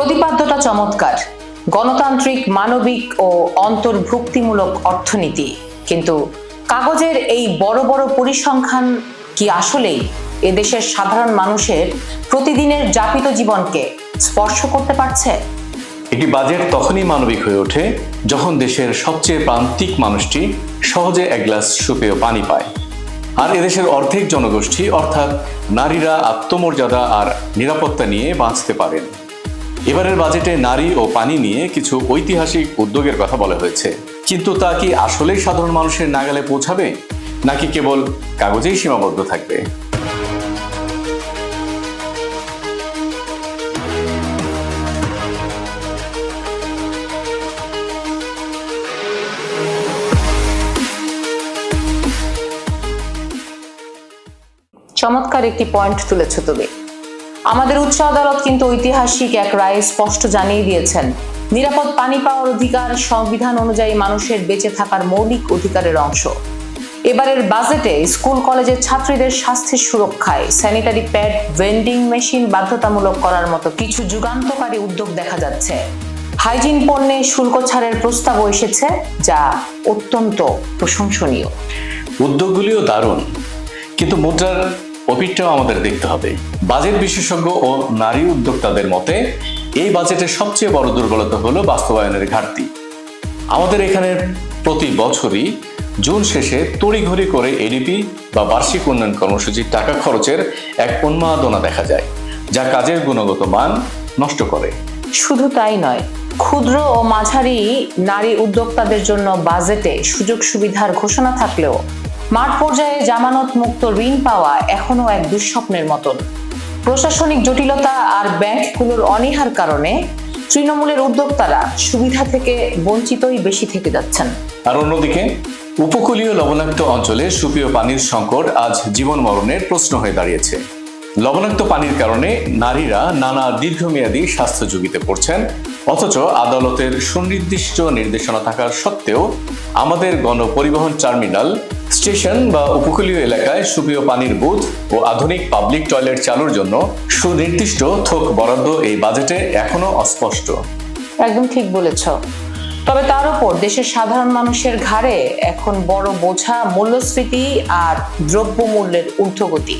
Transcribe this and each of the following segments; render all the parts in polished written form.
প্রতিপাদ্যটা চমৎকার, গণতান্ত্রিক, মানবিক ও অন্তর্ভুক্তিমূলক অর্থনীতি। কিন্তু কাগজের এই বড় বড় পরিসংখ্যান কি আসলেই এদেশের সাধারণ মানুষের প্রতিদিনের যাপিত জীবনকে স্পর্শ করতে পারছে? একটি বাজেট তখনই মানবিক হয়ে ওঠে যখন দেশের সবচেয়ে প্রান্তিক মানুষটি সহজে এক গ্লাস সুপেয় পানি পায়। আর এদেশের অর্ধেক জনগোষ্ঠী অর্থাৎ নারীরা আত্মমর্যাদা আর নিরাপত্তা নিয়ে বাঁচতে পারেন। এবারের বাজেটে নারী ও পানি নিয়ে কিছু ঐতিহাসিক উদ্যোগের কথা বলা হয়েছে, কিন্তু তা কি আসলেই সাধারণ মানুষের নাগালে পৌঁছাবে, নাকি কেবল কাগজেই সীমাবদ্ধ থাকবে? চমৎকার একটি পয়েন্ট তুলেছ তুমি। আমাদের উচ্চ আদালত কিন্তু ঐতিহাসিক এক রায়ে স্পষ্ট জানিয়ে দিয়েছেন, নিরাপদ পানি পাওয়ার অধিকার সংবিধান অনুযায়ী মানুষের বেঁচে থাকার মৌলিক অধিকারের অংশ। এবারের বাজেটে স্কুল কলেজের ছাত্রীদের স্বাস্থ্যের সুরক্ষায় স্যানিটারি প্যাড ভেন্ডিং মেশিন বাধ্যতামূলক করার মতো কিছু যুগান্তকারী উদ্যোগ দেখা যাচ্ছে। হাইজিন পণ্যে শুল্ক ছাড়ের প্রস্তাবও এসেছে, যা অত্যন্ত প্রশংসনীয়। উদ্যোগগুলিও দারুণ, কিন্তু মুদ্রার অপিটটাও আমাদের দেখতে হবে। বাজেট বিশেষজ্ঞ ও নারী উদ্যোক্তাদের মতে এই বাজেটের সবচেয়ে বড় দুর্বলতা হলো বাস্তবায়নের ঘাটতি। আমাদের এখানে প্রতি বছরই জুন শেষে তড়িঘড়ি করে এডিপি বা বার্ষিক উন্নয়ন কর্মসূচির টাকা খরচের এক উন্মাদনা দেখা যায়, যা কাজের গুণগত মান নষ্ট করে। শুধু তাই নয়, ক্ষুদ্র ও মাঝারি নারী উদ্যোক্তাদের জন্য বাজেটে সুযোগ সুবিধার ঘোষণা থাকলেও মাঠ পর্যায়ে জামানত মুক্ত ঋণ পাওয়া এখনো এক দুঃস্বপ্নের মতন। প্রশাসনিক জটিলতা আর ব্যাংকগুলোর অনীহার কারণে তৃণমূলের উদ্যোক্তারা সুবিধা থেকে বঞ্চিতই বেশি থেকে যাচ্ছেন। আর অন্যদিকে উপকূলীয় লবণাক্ত অঞ্চলে সুপেয় পানির সংকট আজ জীবন মরণের প্রশ্ন হয়ে দাঁড়িয়েছে। লবণাক্ত পানির কারণে নারীরা নানা দীর্ঘমেয়াদী স্বাস্থ্য ঝুঁকিতে পড়ছেন, অথচ আদালতের সুনির্দিষ্ট নির্দেশনা থাকার সত্ত্বেও আমাদের গণপরিবহন টার্মিনাল, স্টেশন বা উপকূলীয় এলাকায় সুপেয় পানির বুথ ও আধুনিক পাবলিক টয়লেট চালুর জন্য সুনির্দিষ্ট থোক বরাদ্দ এই বাজেটে এখনো অস্পষ্ট। একদম ঠিক বলেছ। তবে তার উপর দেশের সাধারণ মানুষের ঘাড়ে এখন বড় বোঝা মূল্যস্ফীতি আর দ্রব্যমূল্যের ঊর্ধ্বগতি।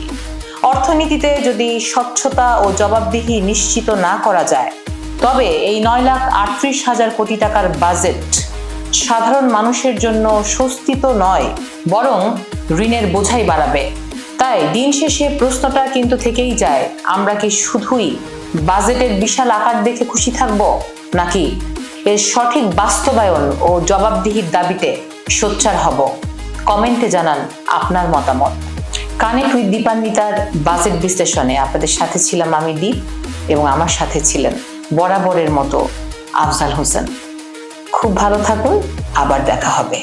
অর্থনীতিতে যদি স্বচ্ছতা ও জবাবদিহি নিশ্চিত না করা যায়, তবে এই 9,38,000 কোটি টাকার বাজেট সাধারণ মানুষের জন্য স্বস্তি তো নয়, বরং ঋণের বোঝাই বাড়াবে। তাই দিন শেষে প্রশ্নটা কিন্তু থেকেই যায়, আমরা কি শুধুই বাজেটের বিশাল আকার দেখে খুশি থাকব, নাকি এর সঠিক বাস্তবায়ন ও জবাবদিহির দাবিতে সোচ্চার হব? কমেন্টে জানান আপনার মতামত। কানেক্ট উইথ দীপান্বিতার বাজেট বিশ্লেষণে আপনাদের সাথে ছিলাম আমি দীপ, এবং আমার সাথে ছিলেন বরাবরের মতো আফজাল হোসেন। খুব ভালো থাকুন, আবার দেখা হবে।